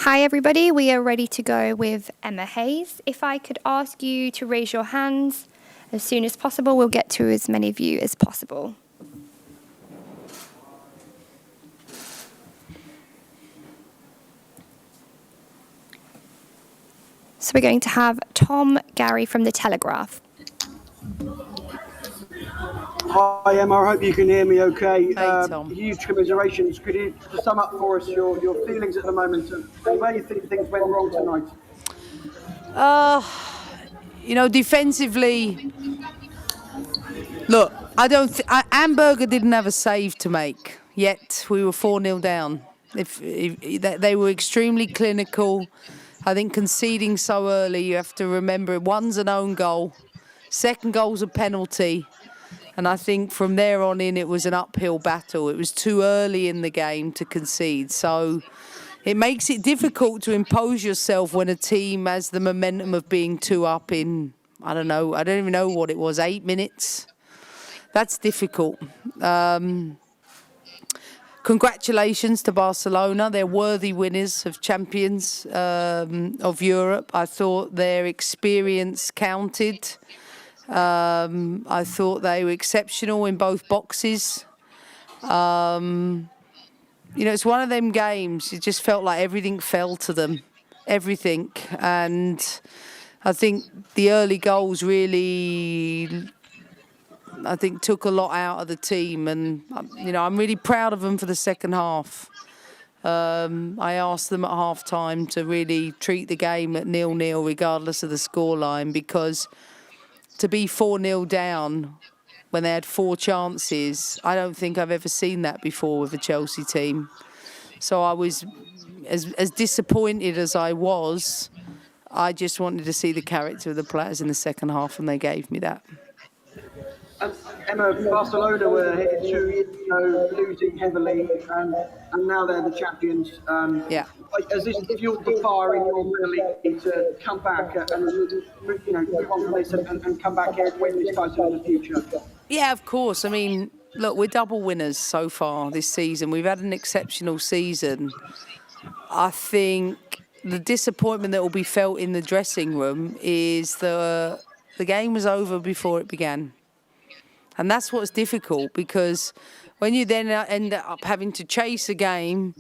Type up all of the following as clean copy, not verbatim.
Hi everybody, we are ready to go with Emma Hayes. If I could ask you to raise your hands as soon as possible, we'll get to as many of you as possible. So we're going to have Tom Gary from The Telegraph. Hi Emma, I hope you can hear me okay. Hey, Tom. Huge commiserations. Could you just sum up for us your feelings at the moment and where you think things went wrong tonight? Defensively, look, I don't. Amberger didn't have a save to make. Yet we were 4-0 down. If they were extremely clinical, I think conceding so early, you have to remember one's an own goal, second goal's a penalty. And I think from there on in, it was an uphill battle. It was too early in the game to concede. So it makes it difficult to impose yourself when a team has the momentum of being 2 up in, I don't even know what it was, 8 minutes. That's difficult. Congratulations to Barcelona. They're worthy winners of champions of Europe. I thought their experience counted. I thought they were exceptional in both boxes. It's one of them games. It just felt like everything fell to them, everything. And I think the early goals really, took a lot out of the team. And, I'm really proud of them for the second half. I asked them at half-time to really treat the game at 0-0 regardless of the scoreline, because to be 4-0 down when they had 4 chances, I don't think I've ever seen that before with a Chelsea team. So I was, as disappointed as I was, I just wanted to see the character of the players in the second half, and they gave me that. Emma, Barcelona were here 2 years ago, losing heavily, and now they're the champions. Yeah. As this fueled the fire in your ability to come back and move on from this and come back here and win this title in the future? Yeah, of course. I mean, look, we're double winners so far this season. We've had an exceptional season. I think the disappointment that will be felt in the dressing room is the game was over before it began. And that's what's difficult, because when you then end up having to chase a game,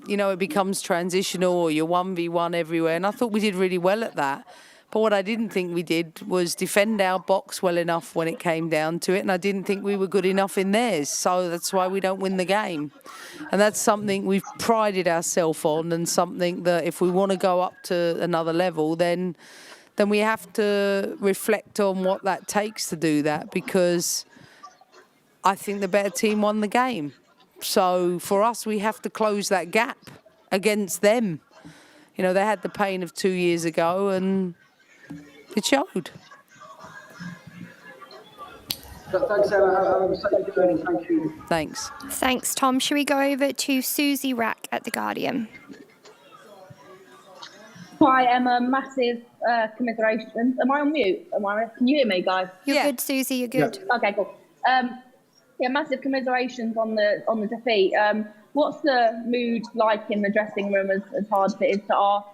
it becomes transitional, or you're 1v1 everywhere. And I thought we did really well at that. But what I didn't think we did was defend our box well enough when it came down to it. And I didn't think we were good enough in theirs. So that's why we don't win the game. And that's something we've prided ourselves on, and something that if we want to go up to another level, then we have to reflect on what that takes to do that, because I think the better team won the game. So for us, we have to close that gap against them. They had the pain of 2 years ago, and it showed. Thanks, Emma. Thank you. Thanks. Thanks, Tom. Should we go over to Susie Rack at The Guardian? Hi, Emma. Massive commiserations. Am I on mute? Can you hear me, guys? You're good, Susie. You're good. Yeah. Okay, cool. Massive commiserations on the defeat. What's the mood like in the dressing room, as hard as it is to ask?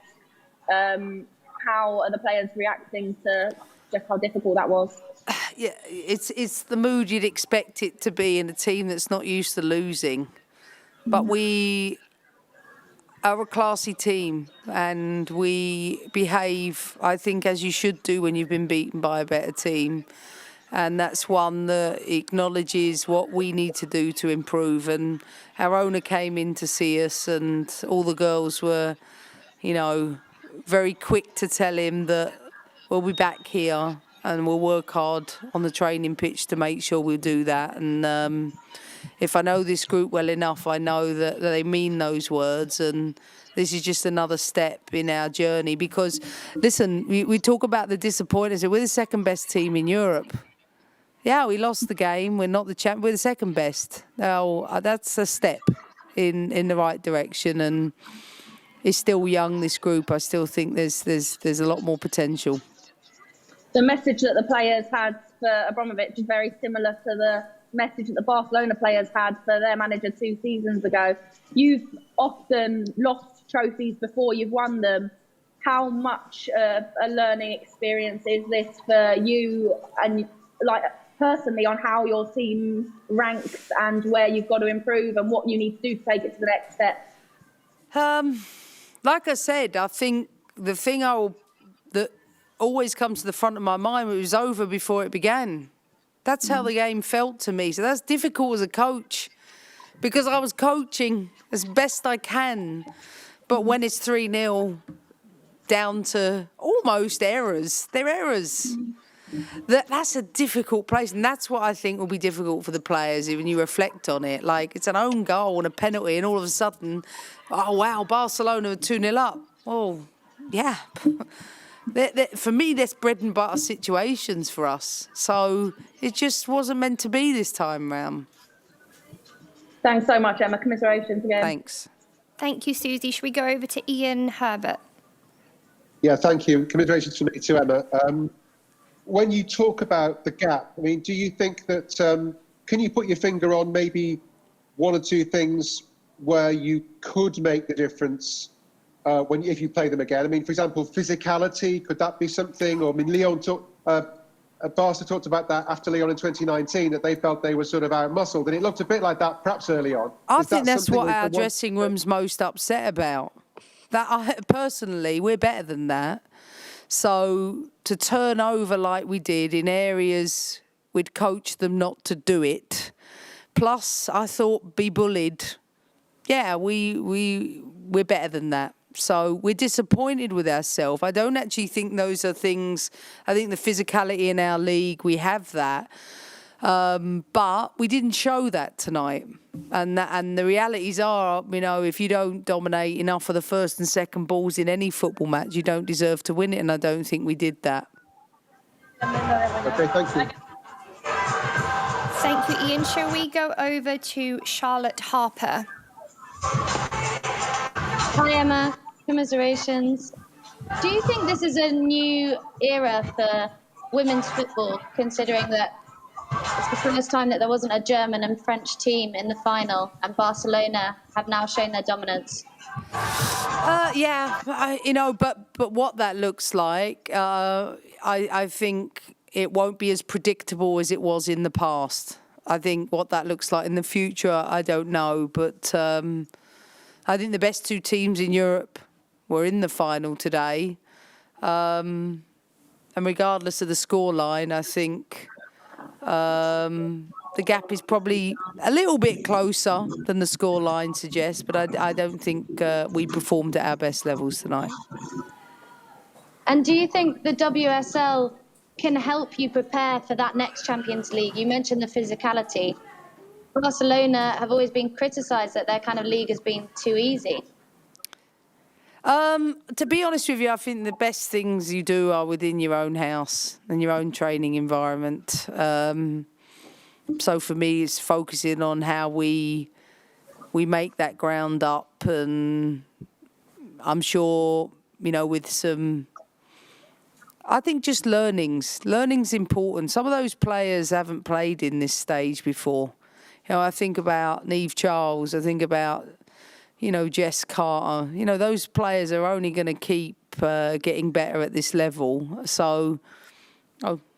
How are the players reacting to just how difficult that was? Yeah, it's the mood you'd expect it to be in a team that's not used to losing. But we are a classy team, and we behave, I think, as you should do when you've been beaten by a better team. And that's one that acknowledges what we need to do to improve. And our owner came in to see us, and all the girls were, very quick to tell him that we'll be back here and we'll work hard on the training pitch to make sure we'll do that. And if I know this group well enough, I know that they mean those words. And this is just another step in our journey. Because, listen, we talk about the disappointments. We're the second best team in Europe. Yeah, we lost the game. We're not the champ. We're the second best. Now, that's a step in the right direction. And it's still young, this group. I still think there's a lot more potential. The message that the players had for Abramovich is very similar to message that the Barcelona players had for their manager 2 seasons ago. You've often lost trophies before you've won them. How much a learning experience is this for you, and like personally, on how your team ranks and where you've got to improve and what you need to do to take it to the next step? Like I said, I think the thing that always comes to the front of my mind, it was over before it began. That's how the game felt to me. So that's difficult as a coach, because I was coaching as best I can. But when it's 3-0 down to almost errors, they're errors. That's a difficult place, and that's what I think will be difficult for the players when you reflect on it. Like, it's an own goal and a penalty, and all of a sudden, oh, wow, Barcelona are 2-0 up. Oh, yeah. For me, that's bread and butter situations for us. So it just wasn't meant to be this time round. Thanks so much, Emma. Commiserations again. Thanks. Thank you, Susie. Should we go over to Ian Herbert? Yeah, thank you. Commiserations from me to Emma. When you talk about the gap, I mean, do you think that, can you put your finger on maybe 1 or 2 things where you could make the difference if you play them again? I mean, for example, physicality, could that be something? Or, I mean, Barca talked about that after Lyon in 2019, that they felt they were sort of out-muscled, and it looked a bit like that perhaps early on. I think that's what our dressing room's most upset about. Personally, we're better than that. So to turn over like we did in areas we'd coached them not to do it, plus I thought be bullied. Yeah, we're better than that. So we're disappointed with ourselves. I don't actually think those are things. I think the physicality in our league, we have that. But we didn't show that tonight. And the realities are, you know, if you don't dominate enough of the first and second balls in any football match, you don't deserve to win it. And I don't think we did that. Okay, thank you. Thank you, Ian. Shall we go over to Charlotte Harper? Hi, Emma. Commiserations. Do you think this is a new era for women's football, considering that it's the first time that there wasn't a German and French team in the final, and Barcelona have now shown their dominance? But what that looks like, I think it won't be as predictable as it was in the past. I think what that looks like in the future, I don't know. But I think the best 2 teams in Europe were in the final today. And regardless of the scoreline, I think the gap is probably a little bit closer than the scoreline suggests, but I don't think we performed at our best levels tonight. And do you think the WSL can help you prepare for that next Champions League? You mentioned the physicality. Barcelona have always been criticised that their kind of league has been too easy. To be honest with you, I think the best things you do are within your own house and your own training environment. So for me, it's focusing on how we make that ground up, and I'm sure, you know, with some, I think just learning's important. Some of those players haven't played in this stage before. You know, I think about Niamh Charles, I think about, you know, Jess Carter. You know, those players are only going to keep getting better at this level. So,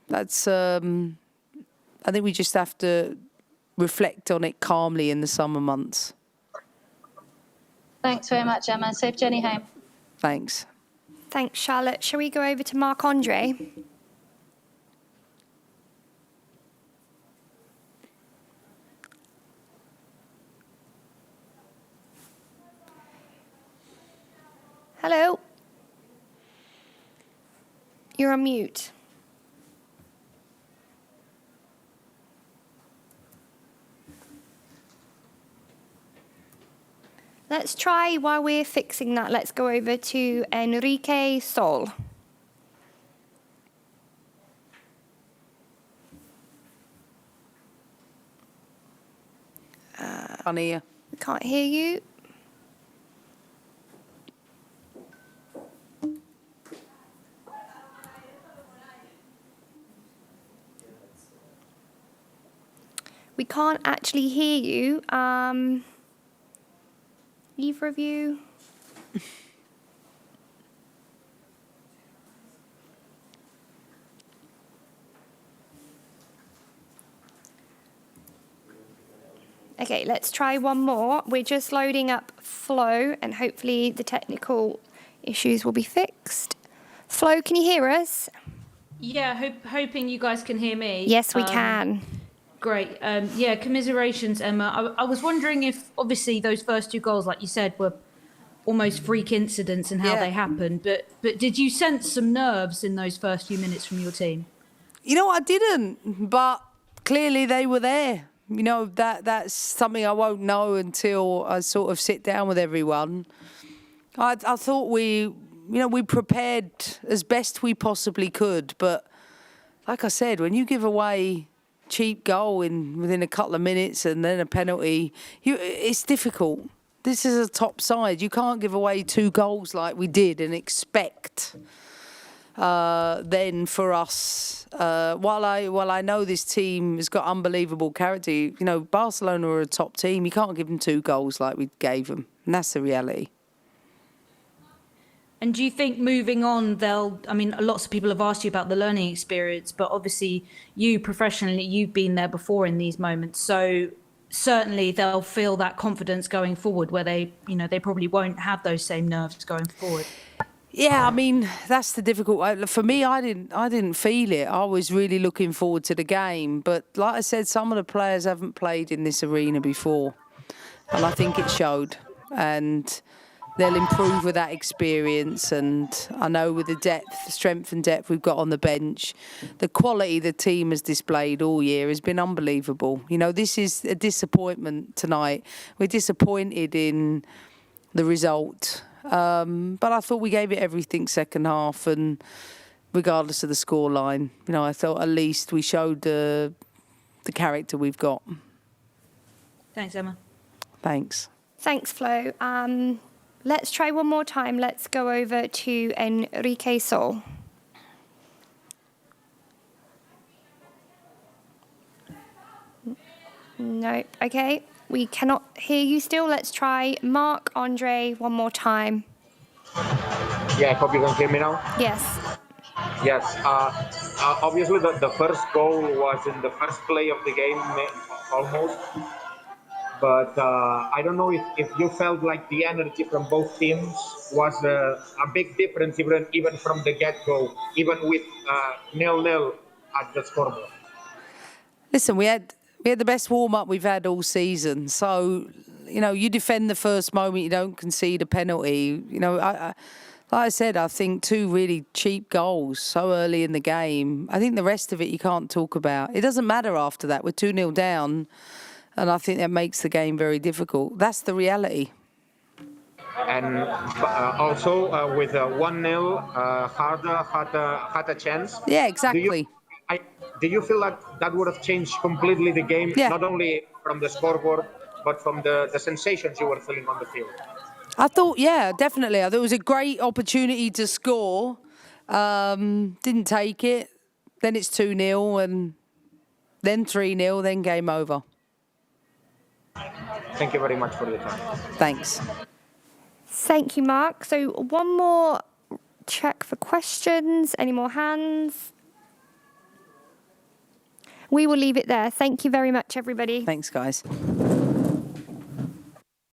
that's, I think we just have to reflect on it calmly in the summer months. Thanks very much, Emma. Safe journey home. Thanks. Thanks, Charlotte. Shall we go over to Marc-Andre? Hello. You're on mute. Let's try, while we're fixing that, let's go over to Enrique Sol. Ania. Can't hear you. We can't actually hear you. Either of you? Okay, let's try one more. We're just loading up Flo, and hopefully the technical issues will be fixed. Flo, can you hear us? Yeah, hoping you guys can hear me. Yes, we can. Great. Yeah, commiserations, Emma. I was wondering if, obviously, those first 2 goals, like you said, were almost freak incidents and how they happened. But did you sense some nerves in those first few minutes from your team? You know, I didn't, but clearly they were there. You know, that's something I won't know until I sort of sit down with everyone. I thought we prepared as best we possibly could, but like I said, when you give away cheap goal within a couple of minutes and then a penalty, it's difficult. This is a top side. You can't give away 2 goals like we did and expect then for us. While I know this team has got unbelievable character, you know, Barcelona are a top team. You can't give them 2 goals like we gave them, and that's the reality. And do you think moving on, lots of people have asked you about the learning experience, but obviously you professionally, you've been there before in these moments. So certainly they'll feel that confidence going forward where they probably won't have those same nerves going forward. Yeah, I mean, that's the difficult. For me, I didn't feel it. I was really looking forward to the game. But like I said, some of the players haven't played in this arena before. And I think it showed. And they'll improve with that experience, and I know with the strength and depth we've got on the bench, the quality the team has displayed all year has been unbelievable. You know, this is a disappointment tonight. We're disappointed in the result, but I thought we gave it everything second half, and regardless of the scoreline, you know, I thought at least we showed the character we've got. Thanks, Emma. Thanks. Thanks, Flo. Let's try one more time. Let's go over to Enrique Sol. No, okay. We cannot hear you still. Let's try Marc Andre one more time. Yeah, I hope you can hear me now. Yes. Yes. Obviously, the first goal was in the first play of the game, almost. But I don't know if you felt like the energy from both teams was a big difference, even from the get-go, even with 0-0 at the scoreboard. Listen, we had the best warm-up we've had all season. So, you know, you defend the first moment, you don't concede a penalty. You know, like I said, I think 2 really cheap goals so early in the game. I think the rest of it you can't talk about. It doesn't matter after that. We're 2-0 down. And I think that makes the game very difficult. That's the reality. And also with 1-0, Harder had a chance. Yeah, exactly. Do you feel like that would have changed completely the game, not only from the scoreboard, but from the sensations you were feeling on the field? I thought, yeah, definitely. I thought it was a great opportunity to score. Didn't take it. Then it's 2-0 and then 3-0, then game over. Thank you very much for the time. Thanks. Thank you, Marc. So one more check for questions. Any more hands? We will leave it there. Thank you very much, everybody. Thanks, guys.